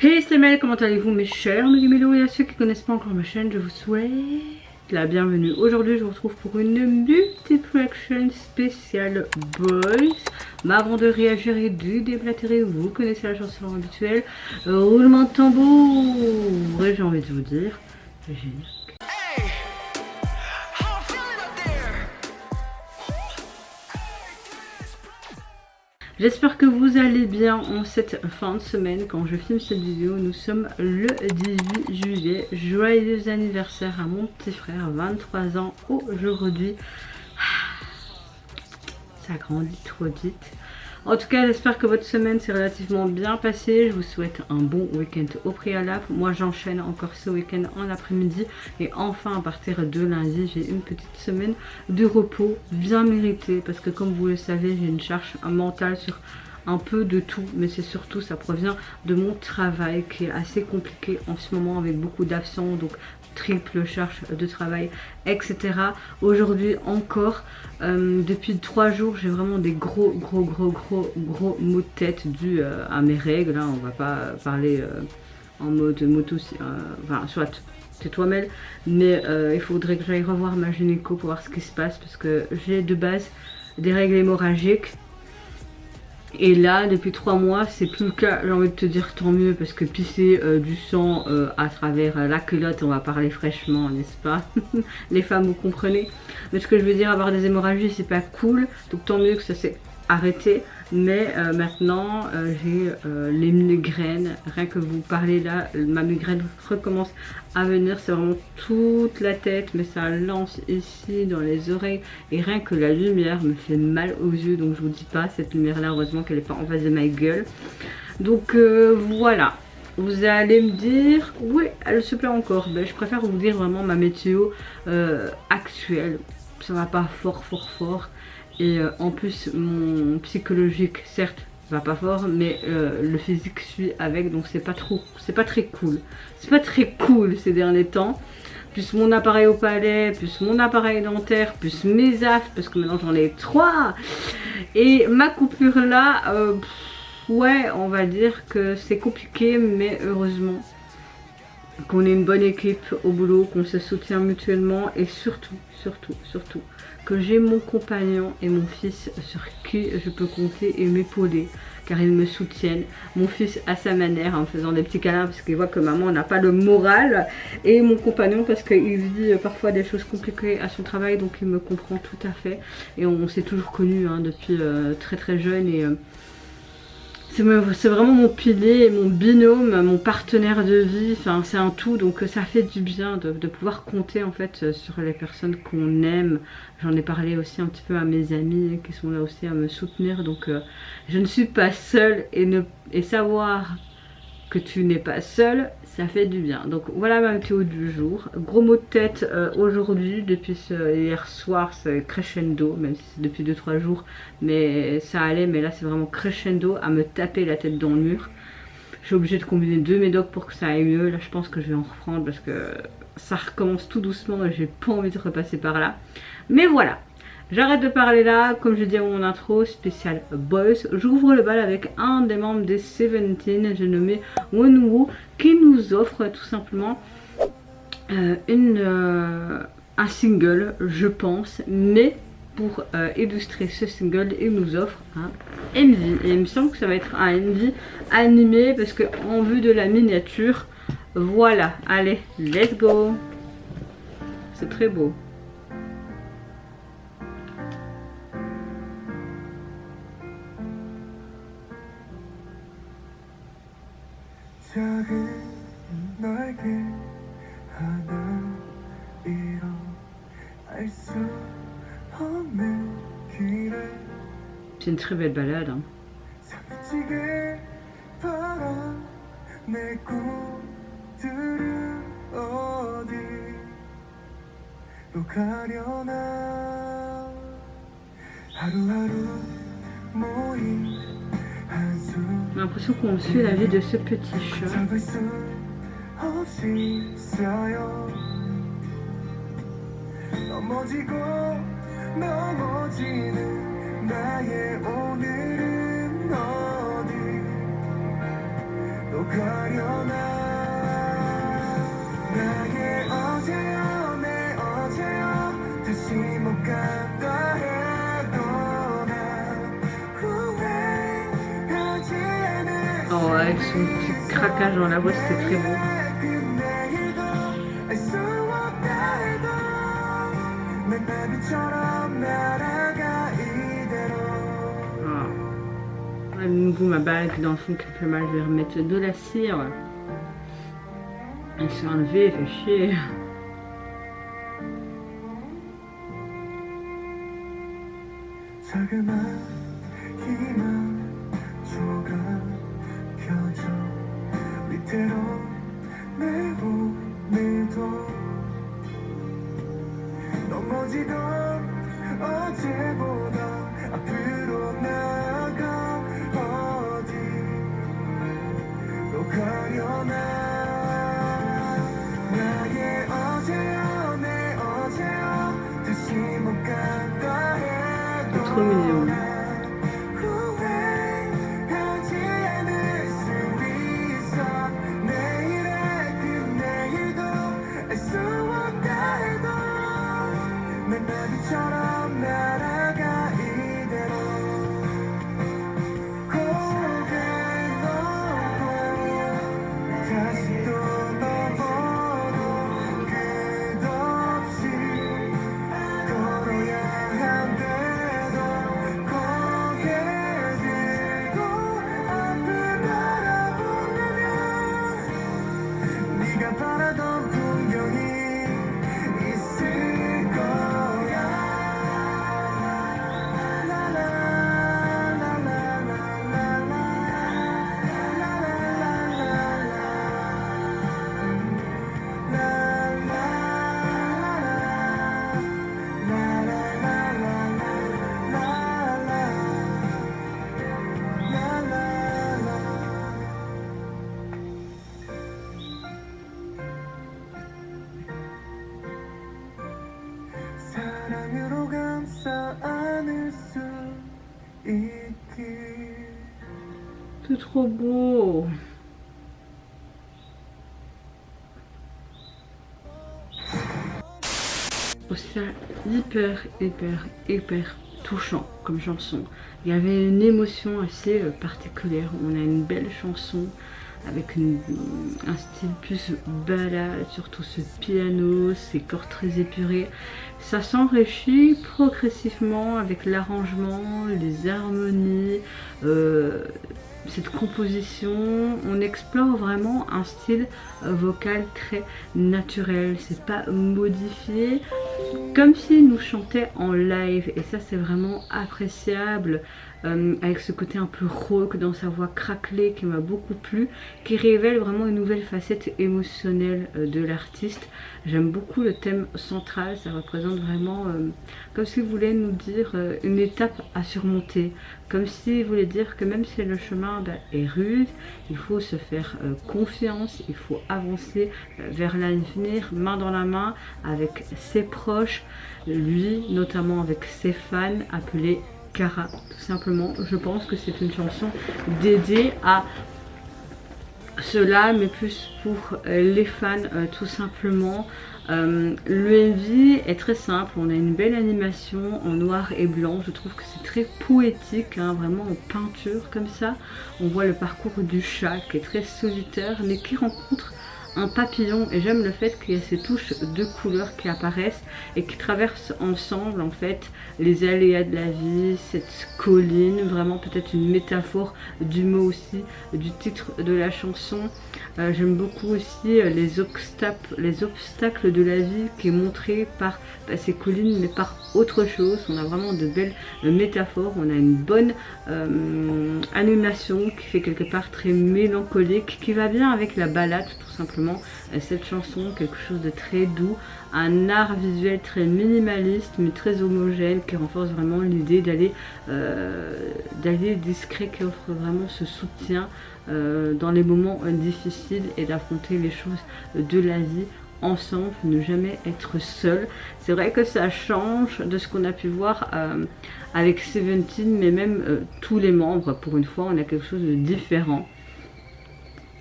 Hey c'est Mel, comment allez-vous mes chers Mélo, et à ceux qui ne connaissent pas encore ma chaîne, je vous souhaite la bienvenue. Aujourd'hui je vous retrouve pour une multiple action spéciale Boys. Mais avant de réagir et de déblatérer, vous connaissez la chanson habituelle. Roulement de tambour. Et j'ai envie de vous dire, génial. J'espère que vous allez bien en cette fin de semaine. Quand je filme cette vidéo, nous sommes le 18 juillet. Joyeux anniversaire à mon petit frère, 23 ans aujourd'hui. Ça grandit trop vite. En tout cas, j'espère que votre semaine s'est relativement bien passée. Je vous souhaite un bon week-end au préalable. Moi, j'enchaîne encore ce week-end en après-midi. Et enfin, à partir de lundi, j'ai une petite semaine de repos bien méritée. Parce que comme vous le savez, j'ai une charge mentale sur un peu de tout. Mais c'est surtout, ça provient de mon travail qui est assez compliqué en ce moment avec beaucoup d'absents. Donc, triple charge de travail, etc. Aujourd'hui encore, depuis 3 jours, j'ai vraiment des gros maux de tête dus à mes règles. Hein. On va pas parler en mode moto, enfin, soit c'est toi Mel, mais il faudrait que j'aille revoir ma gynéco pour voir ce qui se passe parce que j'ai de base des règles hémorragiques. Et là, depuis 3 mois, c'est plus le cas. J'ai envie de te dire tant mieux parce que pisser du sang à travers la culotte, on va parler fraîchement, n'est-ce pas? Les femmes, vous comprenez. Mais ce que je veux dire, avoir des hémorragies, c'est pas cool. Donc tant mieux que ça s'est arrêté. Mais maintenant, j'ai les migraines. Rien que vous parlez là, ma migraine recommence à venir. C'est vraiment toute la tête, mais ça lance ici dans les oreilles. Et rien que la lumière me fait mal aux yeux. Donc je vous dis pas, cette lumière là, heureusement qu'elle n'est pas en face de ma gueule. Donc voilà. Vous allez me dire, oui, elle se plaît encore. Ben, je préfère vous dire vraiment ma météo actuelle. Ça va pas fort. Et en plus, mon psychologique, certes, va pas fort, mais le physique suit avec, donc c'est pas très cool. C'est pas très cool ces derniers temps. Plus mon appareil au palais, plus mon appareil dentaire, plus mes affes, parce que maintenant j'en ai 3. Et ma coupure là, ouais, on va dire que c'est compliqué, mais heureusement qu'on est une bonne équipe au boulot, qu'on se soutient mutuellement et surtout que j'ai mon compagnon et mon fils sur qui je peux compter et m'épauler car ils me soutiennent. Mon fils à sa manière en faisant des petits câlins parce qu'il voit que maman n'a pas le moral et mon compagnon parce qu'il vit parfois des choses compliquées à son travail donc il me comprend tout à fait et on s'est toujours connus hein, depuis très jeune et c'est vraiment mon pilier, mon binôme, mon partenaire de vie, enfin c'est un tout donc ça fait du bien de pouvoir compter en fait sur les personnes qu'on aime. J'en ai parlé aussi un petit peu à mes amis qui sont là aussi à me soutenir donc je ne suis pas seule et savoir que tu n'es pas seule, ça fait du bien. Donc voilà ma météo du jour. Gros mot de tête aujourd'hui, depuis hier soir c'est crescendo, même si c'est depuis 2-3 jours, mais ça allait, mais là c'est vraiment crescendo à me taper la tête dans le mur. Je suis obligée de combiner 2 médocs pour que ça aille mieux. Là je pense que je vais en reprendre parce que ça recommence tout doucement et j'ai pas envie de repasser par là. Mais voilà. J'arrête de parler là, comme je dis à mon intro, spécial Boys. J'ouvre le bal avec un des membres des 17, j'ai nommé Wonwoo, qui nous offre tout simplement un single, je pense. Mais pour illustrer ce single, il nous offre un MV. Et il me semble que ça va être un MV animé parce que en vue de la miniature, voilà. Allez, let's go. C'est très beau. C'est une très belle balade. Hein. J'ai l'impression qu'on suit la vie de ce petit chat. Oh, avec son petit craquage dans la voix, c'était très beau. Ah. De nouveau ma bague dans le fond qui fait mal, je vais remettre de la cire. Elle s'est enlevée, fait chier. Trop mignon. C'est trop beau. C'est hyper touchant comme chanson. Il y avait une émotion assez particulière. On a une belle chanson avec un style plus balade, surtout ce piano, ces cordes très épurées. Ça s'enrichit progressivement avec l'arrangement, les harmonies, cette composition. On explore vraiment un style vocal très naturel, c'est pas modifié, comme s'il nous chantait en live, et ça c'est vraiment appréciable. Avec ce côté un peu rauque dans sa voix craquelée qui m'a beaucoup plu, qui révèle vraiment une nouvelle facette émotionnelle de l'artiste. J'aime beaucoup le thème central, ça représente vraiment comme s'il voulait nous dire une étape à surmonter, comme s'il voulait dire que même si le chemin est rude, il faut se faire confiance, il faut avancer vers l'avenir main dans la main avec ses proches, lui notamment avec ses fans appelés Cara, tout simplement. Je pense que c'est une chanson dédiée à cela, mais plus pour les fans tout simplement. Le MV est très simple, on a une belle animation en noir et blanc, je trouve que c'est très poétique, hein, vraiment en peinture comme ça. On voit le parcours du chat qui est très solitaire mais qui rencontre un papillon, et j'aime le fait qu'il y a ces touches de couleurs qui apparaissent et qui traversent ensemble en fait les aléas de la vie, cette colline, vraiment peut-être une métaphore du mot aussi, du titre de la chanson. J'aime beaucoup aussi les obstacles de la vie qui est montré par ces collines mais par autre chose. On a vraiment de belles métaphores, on a une bonne animation qui fait quelque part très mélancolique, qui va bien avec la balade tout simplement. Cette chanson, quelque chose de très doux, un art visuel très minimaliste mais très homogène qui renforce vraiment l'idée d'aller discret, qui offre vraiment ce soutien dans les moments difficiles et d'affronter les choses de la vie ensemble, ne jamais être seul. C'est vrai que ça change de ce qu'on a pu voir avec Seventeen, mais même tous les membres, pour une fois on a quelque chose de différent.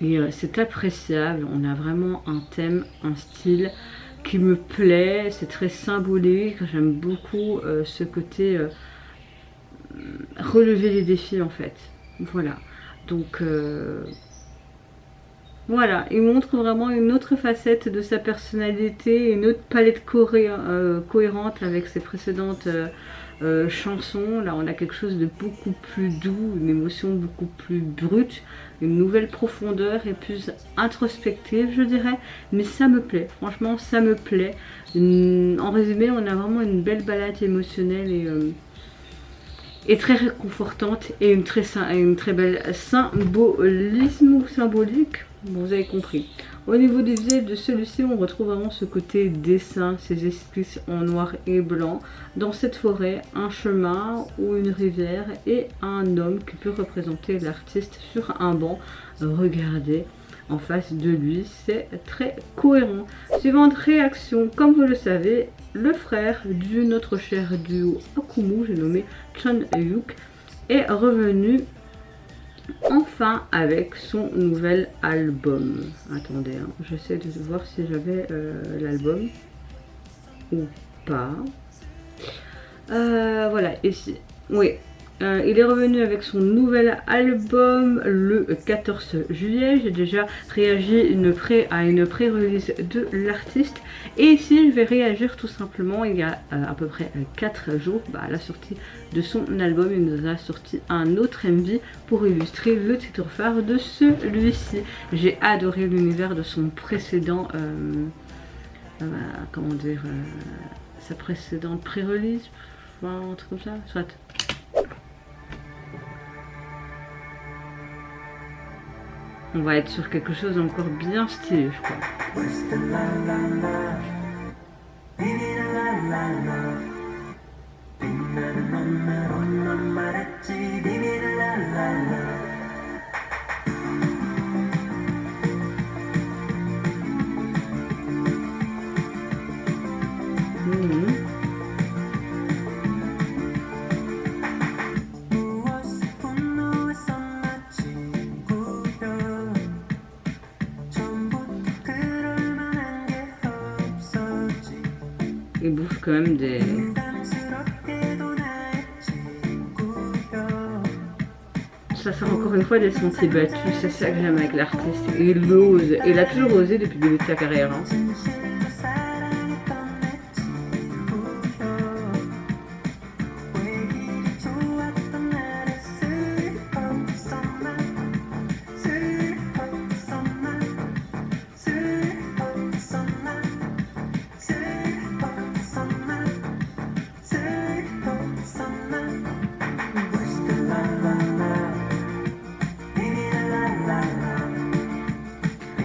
Et c'est appréciable, on a vraiment un thème, un style qui me plaît, c'est très symbolique, j'aime beaucoup ce côté relever les défis en fait. Voilà, donc voilà, il montre vraiment une autre facette de sa personnalité, une autre palette cohérente avec ses précédentes chansons. Là, on a quelque chose de beaucoup plus doux, une émotion beaucoup plus brute, une nouvelle profondeur et plus introspective, je dirais. Mais ça me plaît, franchement, ça me plaît. En résumé, on a vraiment une belle balade émotionnelle et très réconfortante et une très belle symbolisme ou symbolique. Bon, vous avez compris. Au niveau des visuels de celui-ci, on retrouve vraiment ce côté dessin, ces esquisses en noir et blanc. Dans cette forêt, un chemin ou une rivière et un homme qui peut représenter l'artiste sur un banc. Regardez en face de lui, c'est très cohérent. Suivante réaction, comme vous le savez, le frère de notre cher duo Akumu, j'ai nommé Chan Hyuk, est revenu enfin avec son nouvel album. Attendez, hein, j'essaie de voir si j'avais l'album ou pas. Voilà, ici. Oui, il est revenu avec son nouvel album le 14 juillet. J'ai déjà réagi à une pré-release de l'artiste. Et ici, je vais réagir tout simplement. Il y a à peu près 4 jours, à la sortie de son album, il nous a sorti un autre MV pour illustrer le titre phare de celui-ci. J'ai adoré l'univers de son précédent, comment dire, sa précédente pré-release, un truc comme ça, soit. On va être sur quelque chose encore bien stylé, je crois. Il bouffe quand même des... Ça sort encore une fois des sentiers battus, c'est ça que j'aime avec l'artiste. Il ose, il a toujours osé depuis le début de sa carrière. Hein.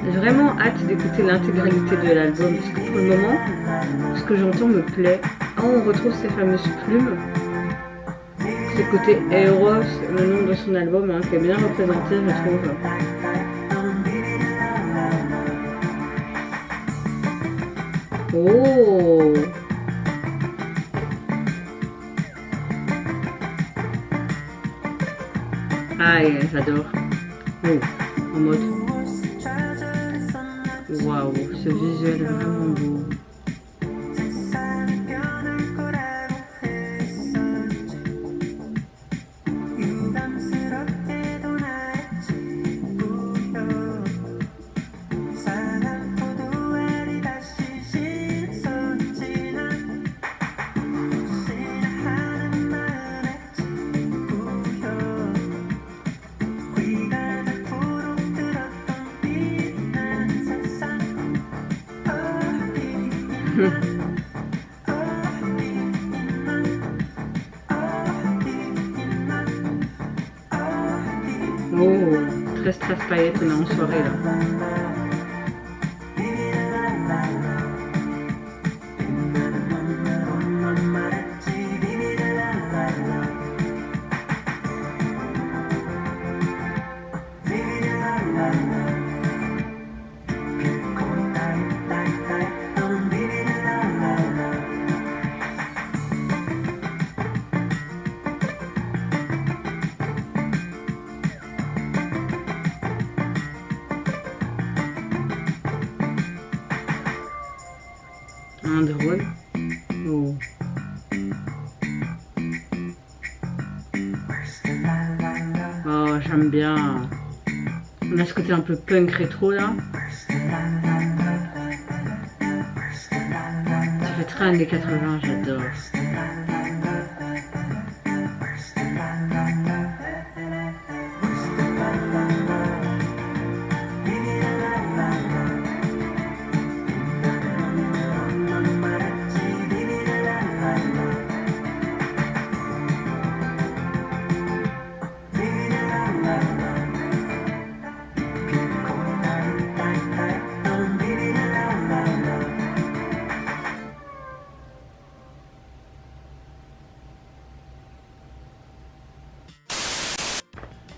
J'ai vraiment hâte d'écouter l'intégralité de l'album parce que pour le moment, ce que j'entends me plaît. On retrouve ces fameuses plumes. C'est côté Eros, le nom de son album, hein, qui est bien représenté, je trouve. Oh! Aïe, j'adore. Oh, en mode. Waouh, ce visuel est vraiment beau. Oh, très stress paillettes, on est en soirée là. Un drone. Oh. Oh, j'aime bien. On a ce côté un peu punk rétro là. Ça fait très années 80, j'adore.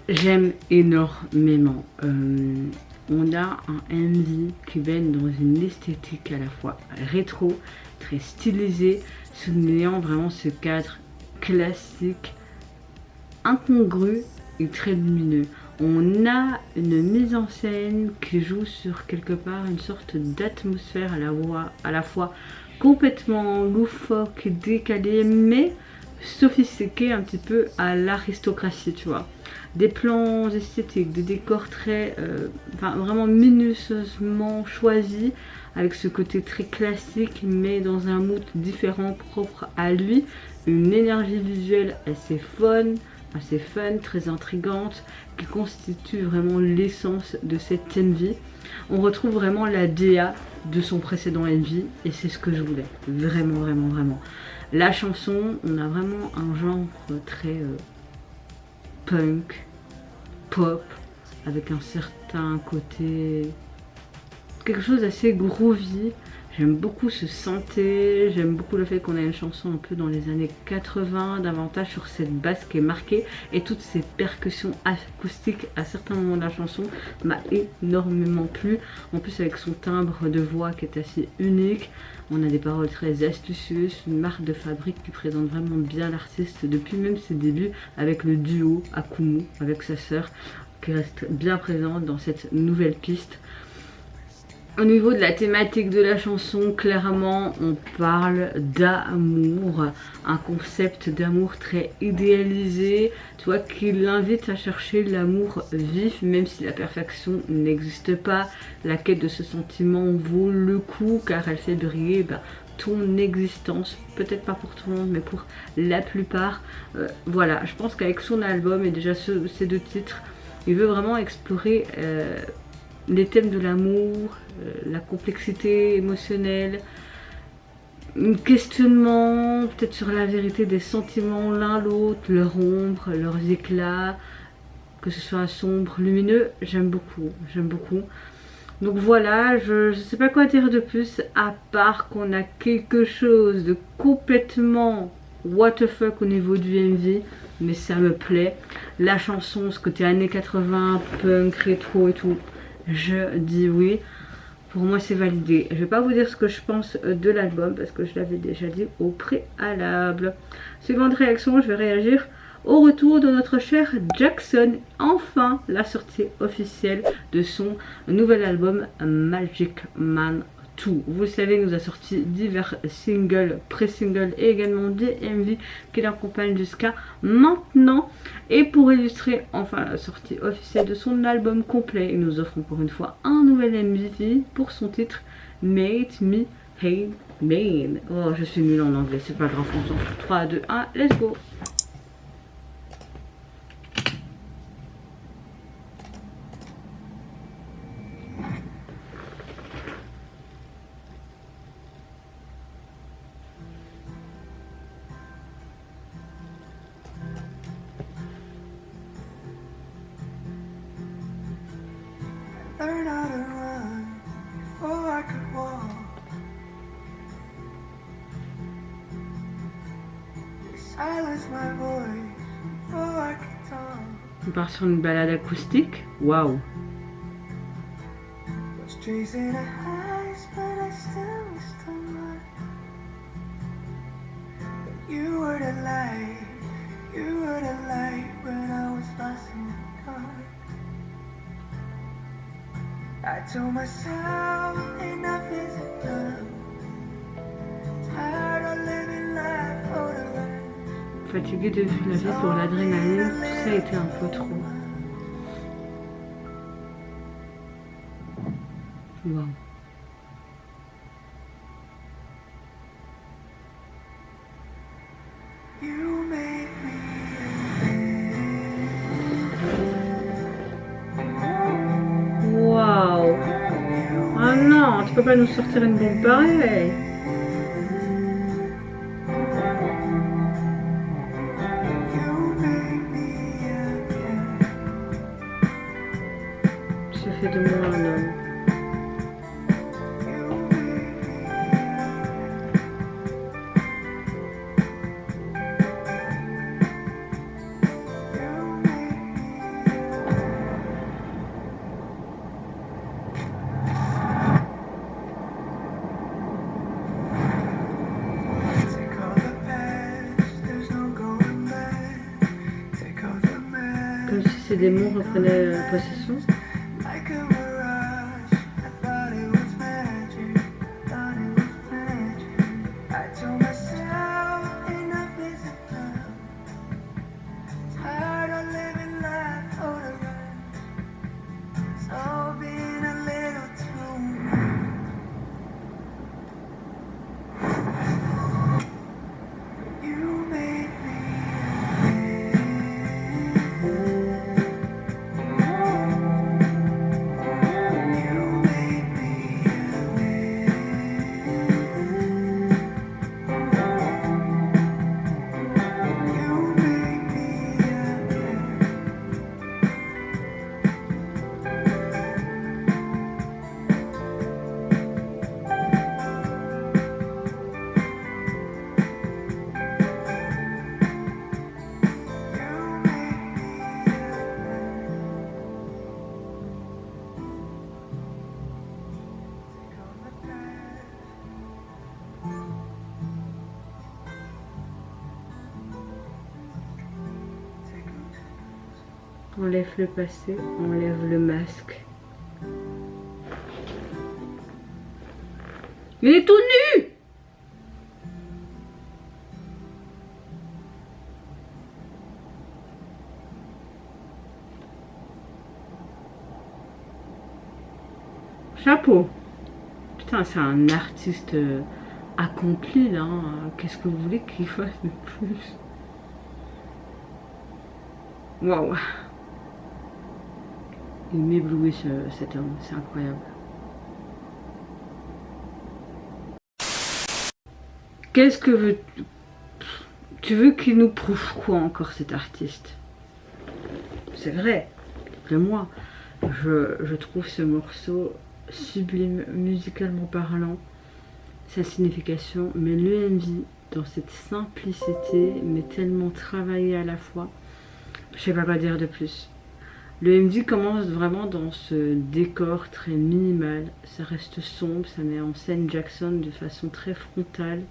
J'aime énormément. On a un MV qui baigne dans une esthétique à la fois rétro, très stylisée, soulignant vraiment ce cadre classique, incongru et très lumineux. On a une mise en scène qui joue sur quelque part une sorte d'atmosphère à la fois complètement loufoque, décalée, mais sophistiquée un petit peu à l'aristocratie, tu vois. Des plans esthétiques, des décors très, vraiment minutieusement choisis, avec ce côté très classique, mais dans un mood différent, propre à lui. Une énergie visuelle assez fun, très intrigante, qui constitue vraiment l'essence de cette MV. On retrouve vraiment la DA de son précédent MV, et c'est ce que je voulais. Vraiment, vraiment, vraiment. La chanson, on a vraiment un genre très punk, pop, avec un certain côté, quelque chose d'assez groovy. J'aime beaucoup ce synthé, j'aime beaucoup le fait qu'on a une chanson un peu dans les années 80, davantage sur cette basse qui est marquée, et toutes ces percussions acoustiques à certains moments de la chanson m'a énormément plu. En plus avec son timbre de voix qui est assez unique, on a des paroles très astucieuses, une marque de fabrique qui présente vraiment bien l'artiste depuis même ses débuts, avec le duo Akumu avec sa sœur qui reste bien présente dans cette nouvelle piste. Au niveau de la thématique de la chanson, clairement on parle d'amour, un concept d'amour très idéalisé, tu vois, qui l'invite à chercher l'amour vif, même si la perfection n'existe pas. La quête de ce sentiment vaut le coup car elle fait briller ton existence, peut-être pas pour tout le monde mais pour la plupart. Voilà, je pense qu'avec son album et déjà ces deux titres, il veut vraiment explorer les thèmes de l'amour, la complexité émotionnelle, un questionnement peut-être sur la vérité des sentiments l'un l'autre, leur ombre, leurs éclats, que ce soit sombre, lumineux. J'aime beaucoup, j'aime beaucoup. Donc voilà, je ne sais pas quoi dire de plus, à part qu'on a quelque chose de complètement what the fuck au niveau du MV, mais ça me plaît. La chanson, ce côté années 80, punk, rétro et tout, je dis oui. Pour moi c'est validé. Je vais pas vous dire ce que je pense de l'album parce que je l'avais déjà dit au préalable. Suivante réaction, je vais réagir au retour de notre cher Jackson. Enfin la sortie officielle de son nouvel album Magic Man 2. Vous le savez, il nous a sorti divers singles, pré-singles et également des MV qui l'accompagnent jusqu'à maintenant. Et pour illustrer enfin la sortie officielle de son album complet, il nous offre encore une fois un nouvel MV pour son titre Make Me Hey Man. Oh, je suis nulle en anglais, c'est pas grave, on s'en fout. 3, 2, 1, let's go. Learn how to run before I could walk. Silence my voice before I could talk. On part sur une balade acoustique. Waouh. Was chasing a highs, but I still missed the mark. You were the light, you were the light when I was lost in the dark. I told myself enough is enough. Tired of living life for the rest. Fatiguée de vivre la vie pour l'adrénaline, tout ça a été un peu trop. Wow. You make me Waouh. Ah non, tu peux pas nous sortir une bombe pareille. Tu fais de moi un homme. take all the past, there's no going back. Take all the mess. Comme si ces démons reprenaient possession. Like a mirage, I thought it was magic, thought it was magic. I told myself enough is enough. Tired of living life for the rest. It's all been a little too much. You made me You made me You made me Enlève le passé, enlève le masque. Il est tout nu! Chapeau. Putain, c'est un artiste accompli là. Hein. Qu'est-ce que vous voulez qu'il fasse de plus? Waouh. Il m'éblouit cet homme, c'est incroyable. Qu'est-ce que veux... Tu veux qu'il nous prouve quoi encore cet artiste? C'est vrai, de moi. Je trouve ce morceau sublime, musicalement parlant, sa signification, mais l'EMV dans cette simplicité, mais tellement travaillé à la fois. Je sais pas quoi dire de plus. Le MV commence vraiment dans ce décor très minimal, ça reste sombre, ça met en scène Jackson de façon très frontale.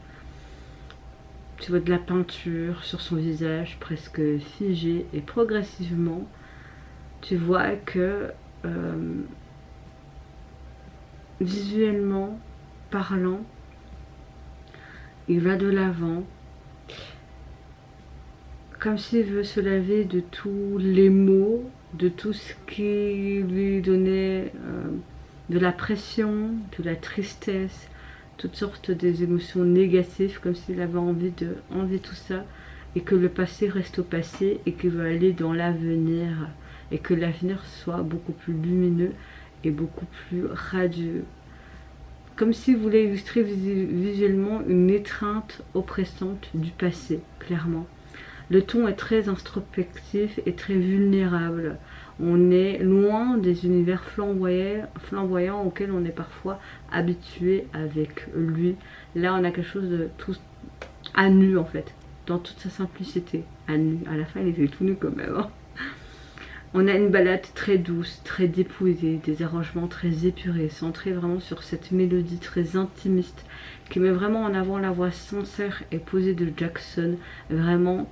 Tu vois de la peinture sur son visage presque figé et progressivement tu vois que visuellement parlant il va de l'avant comme s'il veut se laver de tous les maux, de tout ce qui lui donnait de la pression, de la tristesse, toutes sortes des émotions négatives, comme s'il avait envie de enlever tout ça et que le passé reste au passé et qu'il veut aller dans l'avenir et que l'avenir soit beaucoup plus lumineux et beaucoup plus radieux. Comme s'il voulait illustrer visuellement une étreinte oppressante du passé, clairement. Le ton est très introspectif et très vulnérable. On est loin des univers flamboyants auxquels on est parfois habitué avec lui. Là, on a quelque chose de tout à nu en fait, dans toute sa simplicité. À nu. À la fin, il était tout nu quand même. Hein. On a une balade très douce, très dépouillée, des arrangements très épurés, centrés vraiment sur cette mélodie très intimiste qui met vraiment en avant la voix sincère et posée de Jackson, vraiment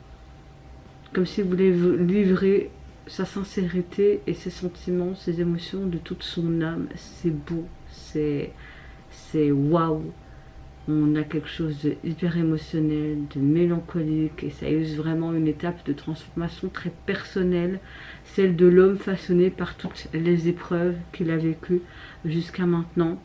comme s'il voulait livrer sa sincérité et ses sentiments, ses émotions de toute son âme. C'est beau, c'est waouh. On a quelque chose de hyper émotionnel, de mélancolique, et ça illustre vraiment une étape de transformation très personnelle, celle de l'homme façonné par toutes les épreuves qu'il a vécues jusqu'à maintenant.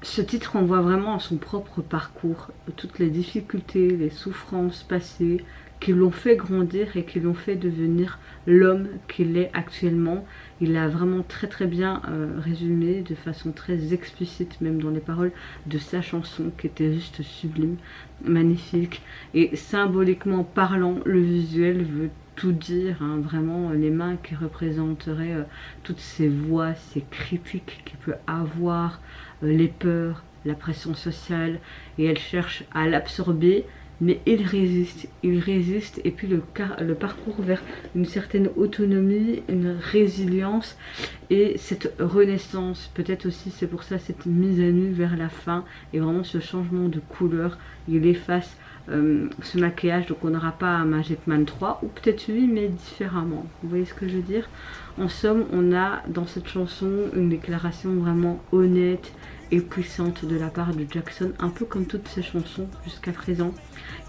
Ce titre renvoie vraiment à son propre parcours, toutes les difficultés, les souffrances passées qui l'ont fait grandir et qui l'ont fait devenir l'homme qu'il est actuellement. Il a vraiment très bien résumé de façon très explicite, même dans les paroles de sa chanson, qui était juste sublime, magnifique. Et symboliquement parlant, le visuel veut tout dire, hein, vraiment les mains qui représenteraient toutes ces voix, ces critiques qu'il peut avoir, les peurs, la pression sociale, et elle cherche à l'absorber, mais il résiste, et puis le parcours vers une certaine autonomie, une résilience, et cette renaissance, peut-être aussi c'est pour ça cette mise à nu vers la fin, et vraiment ce changement de couleur, il efface ce maquillage, donc on n'aura pas un Magic Man 3, ou peut-être oui, mais différemment, vous voyez ce que je veux dire. En somme, on a dans cette chanson une déclaration vraiment honnête et puissante de la part de Jackson, un peu comme toutes ses chansons jusqu'à présent.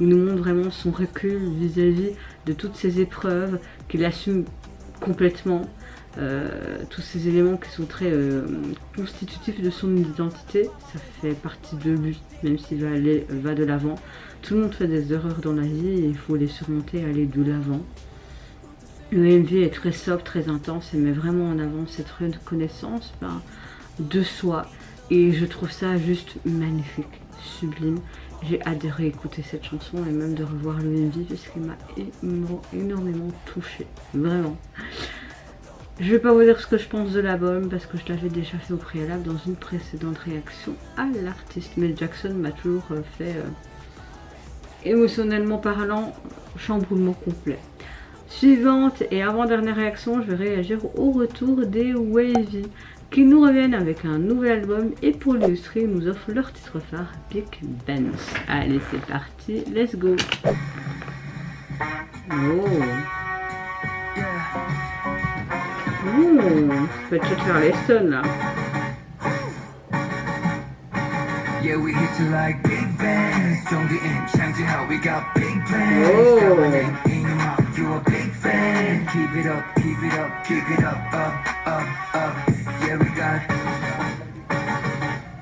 Il nous montre vraiment son recul vis-à-vis de toutes ces épreuves, qu'il assume complètement, tous ces éléments qui sont très constitutifs de son identité, ça fait partie de lui, même s'il va de l'avant. Tout le monde fait des erreurs dans la vie et il faut les surmonter et aller de l'avant. Le MV est très sobre, très intense et met vraiment en avant cette reconnaissance de soi. Et je trouve ça juste magnifique, sublime. J'ai hâte de réécouter cette chanson et même de revoir le MV puisqu'il m'a énormément touchée, vraiment. Je vais pas vous dire ce que je pense de l'album parce que je l'avais déjà fait au préalable dans une précédente réaction à l'artiste. Mais Jackson m'a toujours fait, émotionnellement parlant, chamboulement complet. Suivante et avant-dernière réaction, je vais réagir au retour des Wavy, qui nous reviennent avec un nouvel album et pour l'illustrer, ils nous offrent leur titre phare, Big Benz. Allez, c'est parti, let's go. Oh. Ça peut être Charleston là. Yeah, we hit you like big bands. 정디인 창지how we got big plans. Oh. In your mouth, you a big fan. Keep it up, keep it up, keep it up, up. Yeah, we got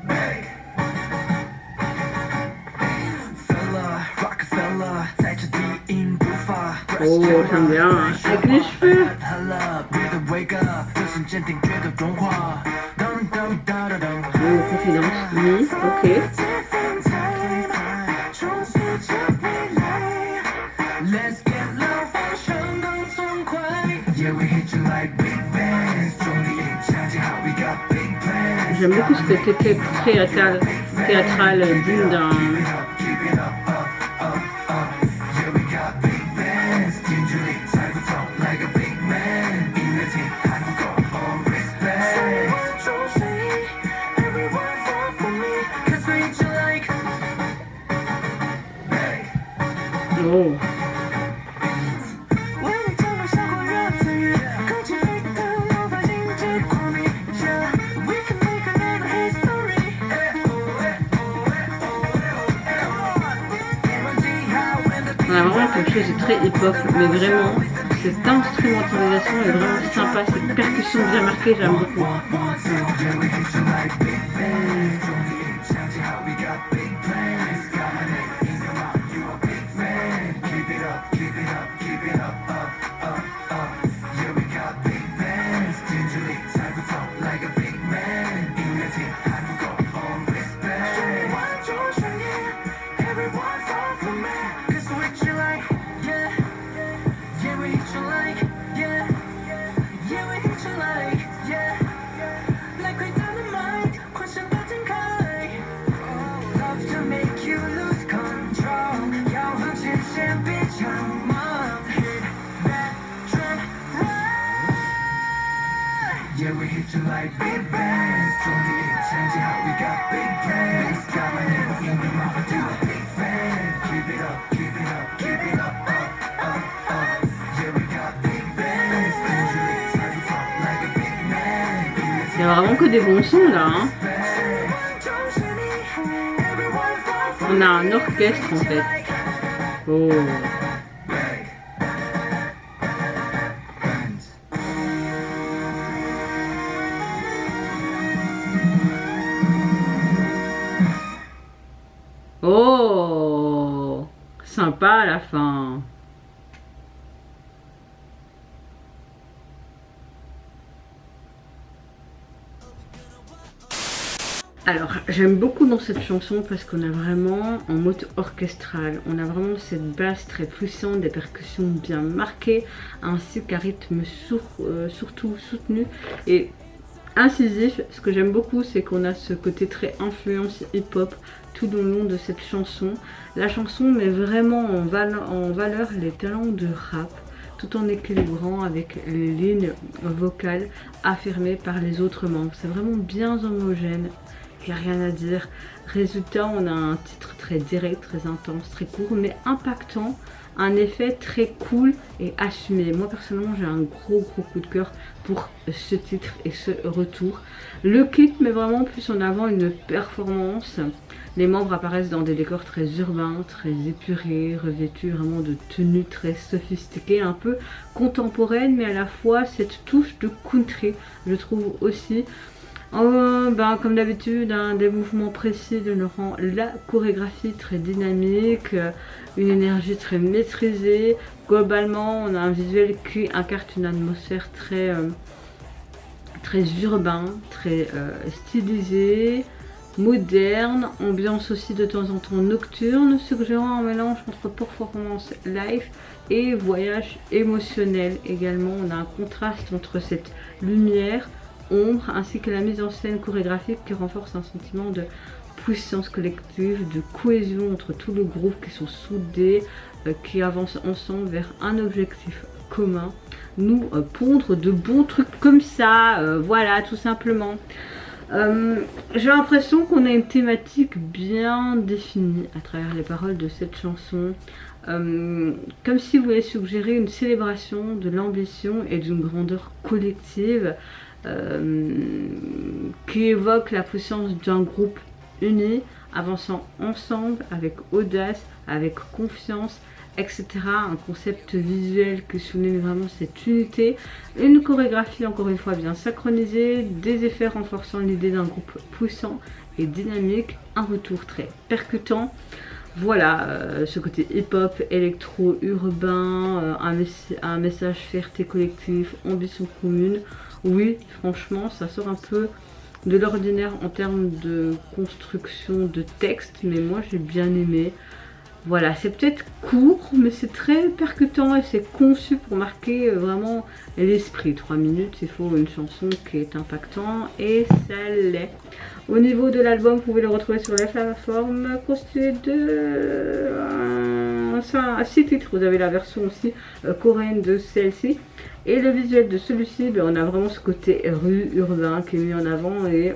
big. Fella, Rockefeller, 在这地印不发。Oh, j'aime bien. Avec les cheveux. Confidence, oui, ok. J'aime beaucoup ce côté théâtral digne d'un... Oh. On a vraiment quelque chose de très hip-hop, mais vraiment, cette instrumentalisation est vraiment sympa, cette percussion bien marquée, j'aime beaucoup. Yeah, we hit you like big bands. 정디인 창지how we got big plans. 가만히 in your mouth, do a big fan. Keep it up, keep it up, keep it up, up. Yeah, we got big bands. Usually try to talk like a big man. Il y a vraiment que des bons sons là, hein. On a un orchestre en fait. Oh. Oh, sympa à la fin. Alors, j'aime beaucoup dans cette chanson parce qu'on a vraiment en mode orchestral, on a vraiment cette basse très puissante, des percussions bien marquées, ainsi qu'un rythme surtout soutenu et incisif. Ce que j'aime beaucoup, c'est qu'on a ce côté très influence hip-hop tout au long de cette chanson. La chanson met vraiment en valeur les talents de rap, tout en équilibrant avec les lignes vocales affirmées par les autres membres. C'est vraiment bien homogène, il n'y a rien à dire. Résultat, on a un titre très direct, très intense, très court, mais impactant. Un effet très cool et assumé. Moi personnellement j'ai un gros coup de cœur pour ce titre et ce retour. Le clip met vraiment plus en avant une performance. Les membres apparaissent dans des décors très urbains, très épurés, revêtus vraiment de tenues très sophistiquées, un peu contemporaines, mais à la fois cette touche de country, je trouve aussi. Comme d'habitude, des mouvements précis rend la chorégraphie très dynamique, une énergie très maîtrisée. Globalement, on a un visuel qui incarne une atmosphère très urbain, très stylisé, moderne, ambiance aussi de temps en temps nocturne, suggérant un mélange entre performance live et voyage émotionnel. Également, on a un contraste entre cette lumière, ombre, ainsi que la mise en scène chorégraphique qui renforce un sentiment de puissance collective, de cohésion entre tout le groupe qui sont soudés, qui avancent ensemble vers un objectif commun, nous pondre de bons trucs comme ça, voilà tout simplement. J'ai l'impression qu'on a une thématique bien définie à travers les paroles de cette chanson, comme si vous voulez suggérer une célébration de l'ambition et d'une grandeur collective, qui évoque la puissance d'un groupe uni, avançant ensemble avec audace, avec confiance, etc. Un concept visuel qui souligne vraiment cette unité, une chorégraphie encore une fois bien synchronisée, des effets renforçant l'idée d'un groupe puissant et dynamique, un retour très percutant. Voilà, ce côté hip-hop, électro-urbain, un message fierté collective, ambition commune. Oui, franchement, ça sort un peu de l'ordinaire en termes de construction de texte, mais moi j'ai bien aimé. Voilà, c'est peut-être court, mais c'est très percutant et c'est conçu pour marquer vraiment l'esprit. 3 minutes, il faut une chanson qui est impactante et ça l'est. Au niveau de l'album, vous pouvez le retrouver sur la plateforme constituée de 6 titres. Vous avez la version aussi coréenne de celle-ci. Et le visuel de celui-ci, on a vraiment ce côté rue urbain qui est mis en avant et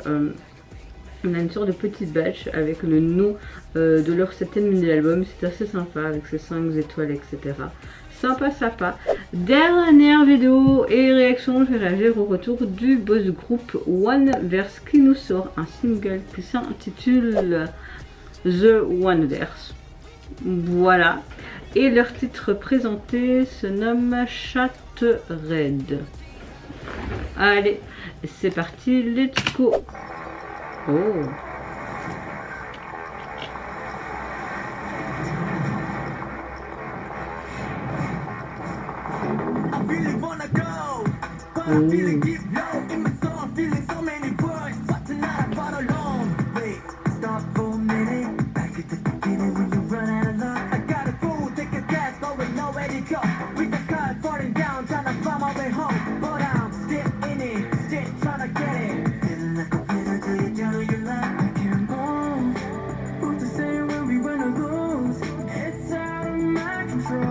on a une sorte de petite badge avec le nom de leur 7e mini-album. C'est assez sympa avec ses 5 étoiles, etc. Sympa. Dernière vidéo et réaction, je vais réagir au retour du boss groupe Oneverse qui nous sort un single qui s'intitule The Oneverse. Voilà. Et leur titre présenté se nomme Chattered. Allez, c'est parti, let's go. Oh.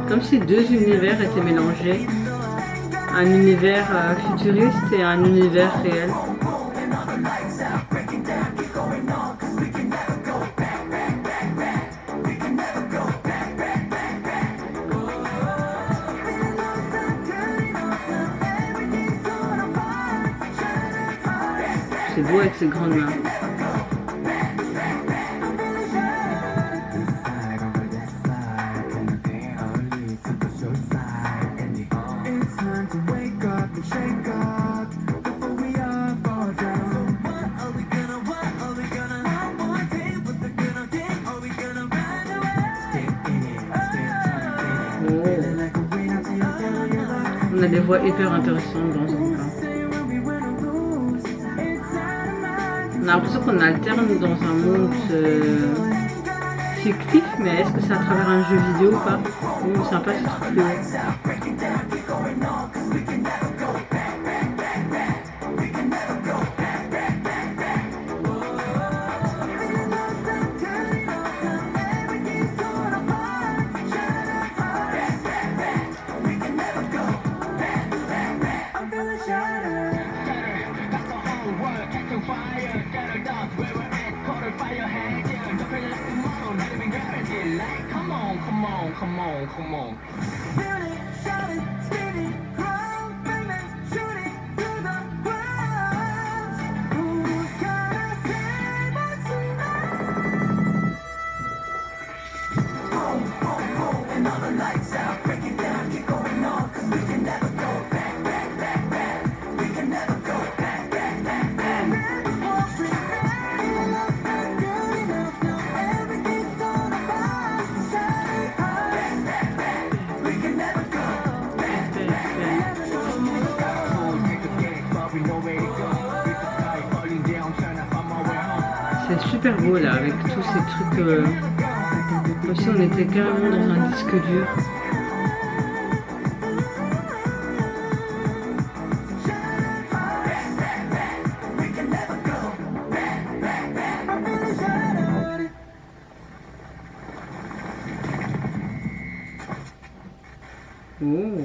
Comme si 2 univers étaient mélangés, un univers futuriste et un univers réel. C'est beau avec ses grandes mains. a des voix hyper intéressantes dans ce groupe. On a l'impression qu'on alterne dans un monde fictif, mais est-ce que c'est à travers un jeu vidéo ou pas? Sympa ce truc-là. Come on. C'est super beau là, avec tous ces trucs, comme si on était carrément dans un disque dur. Oh.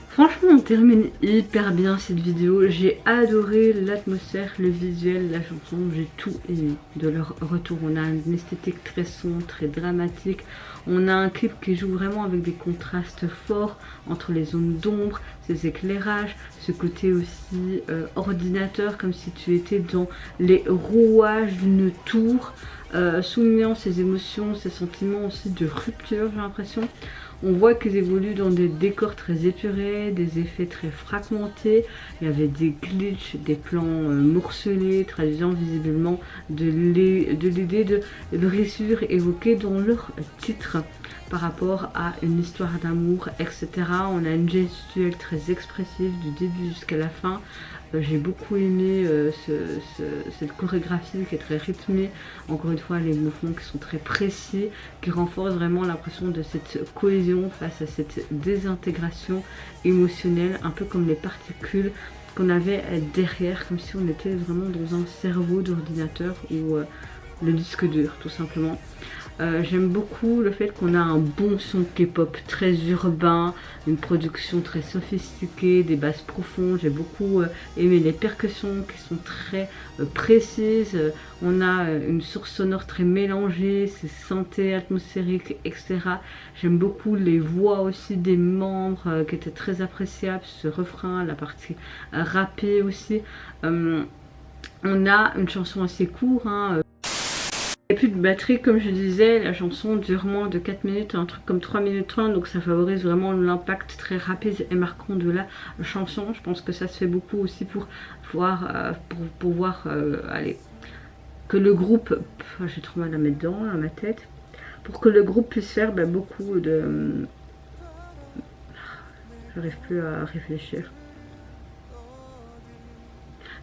Franchement, on termine hyper bien cette vidéo. J'ai adoré l'atmosphère, le visuel, la chanson. J'ai tout aimé de leur retour. On a une esthétique très sombre, très dramatique. On a un clip qui joue vraiment avec des contrastes forts entre les zones d'ombre, ces éclairages, ce côté aussi ordinateur, comme si tu étais dans les rouages d'une tour, soulignant ces émotions, ces sentiments aussi de rupture, j'ai l'impression. On voit qu'ils évoluent dans des décors très épurés, des effets très fragmentés. Il y avait des glitches, des plans morcelés, traduisant visiblement de l'idée de brisure évoquée dans leur titre par rapport à une histoire d'amour, etc. On a une gestuelle très expressive du début jusqu'à la fin. J'ai beaucoup aimé cette chorégraphie qui est très rythmée. Encore une fois, les mouvements qui sont très précis, qui renforcent vraiment l'impression de cette cohésion face à cette désintégration émotionnelle, un peu comme les particules qu'on avait derrière, comme si on était vraiment dans un cerveau d'ordinateur ou le disque dur tout simplement. J'aime beaucoup le fait qu'on a un bon son K-pop très urbain, une production très sophistiquée, des basses profondes. J'ai beaucoup aimé les percussions qui sont très précises. On a une source sonore très mélangée, ces synthés atmosphériques, etc. J'aime beaucoup les voix aussi des membres qui étaient très appréciables, ce refrain, la partie rappée aussi. On a une chanson assez courte, hein, il n'y a plus de batterie comme je disais, la chanson dure moins de 4 minutes, un truc comme 3 minutes 30, donc ça favorise vraiment l'impact très rapide et marquant de la chanson. Je pense que ça se fait beaucoup aussi pour pouvoir allez, que le groupe, j'ai trop mal à mettre dedans à ma tête, pour que le groupe puisse faire beaucoup de... J'arrive plus à réfléchir.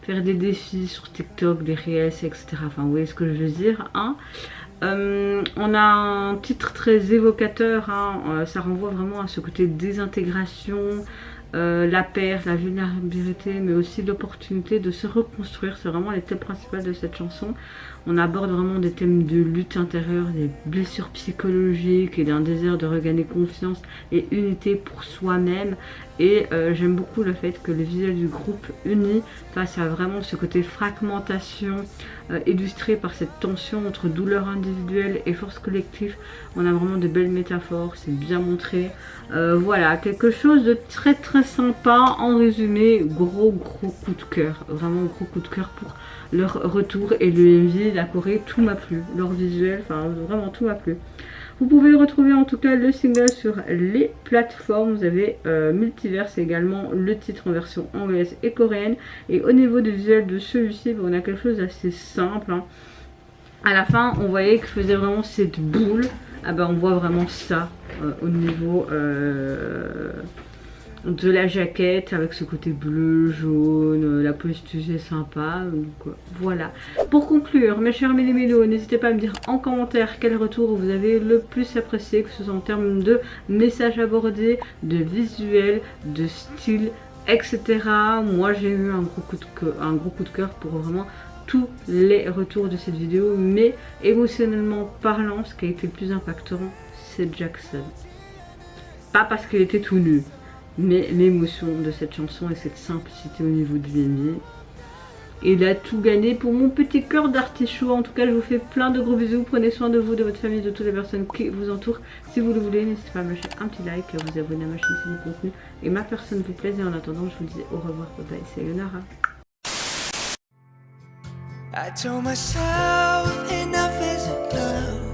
Faire des défis sur TikTok, des reels, etc. Enfin, vous voyez ce que je veux dire, hein. On a un titre très évocateur, hein. Ça renvoie vraiment à ce côté désintégration, la perte, la vulnérabilité, mais aussi l'opportunité de se reconstruire. C'est vraiment les thèmes principaux de cette chanson. On aborde vraiment des thèmes de lutte intérieure, des blessures psychologiques et d'un désir de regagner confiance et unité pour soi-même. Et j'aime beaucoup le fait que le visuel du groupe uni face à vraiment ce côté fragmentation illustré par cette tension entre douleur individuelle et force collective. On a vraiment de belles métaphores, c'est bien montré. Voilà, quelque chose de très très sympa. En résumé, gros coup de cœur, vraiment gros coup de cœur pour leur retour. Et le MV, la Corée, tout m'a plu, leur visuel, enfin vraiment tout m'a plu. Vous pouvez retrouver en tout cas le single sur les plateformes. Vous avez Multiverse également, le titre en version anglaise et coréenne. Et au niveau du visuel de celui-ci, on a quelque chose d'assez simple, hein. À la fin, on voyait que je faisais vraiment cette boule ah ben, on voit vraiment ça au niveau de la jaquette avec ce côté bleu, jaune, la posture est sympa, donc voilà. Pour conclure, mes chers mélos, n'hésitez pas à me dire en commentaire quel retour vous avez le plus apprécié, que ce soit en termes de messages abordés, de visuels, de style, etc. Moi j'ai eu un gros coup de cœur pour vraiment tous les retours de cette vidéo, mais émotionnellement parlant, ce qui a été le plus impactant, c'est Jackson. Pas parce qu'il était tout nu, mais l'émotion de cette chanson et cette simplicité au niveau du MV. Il a tout gagné pour mon petit cœur d'artichaut. En tout cas, je vous fais plein de gros bisous. Prenez soin de vous, de votre famille, de toutes les personnes qui vous entourent. Si vous le voulez, n'hésitez pas à me lâcher un petit like, à vous abonner à ma chaîne si mon contenu et ma personne vous plaise. Et en attendant, je vous dis au revoir. Bye bye, c'est Leonora. I told myself enough isn't love.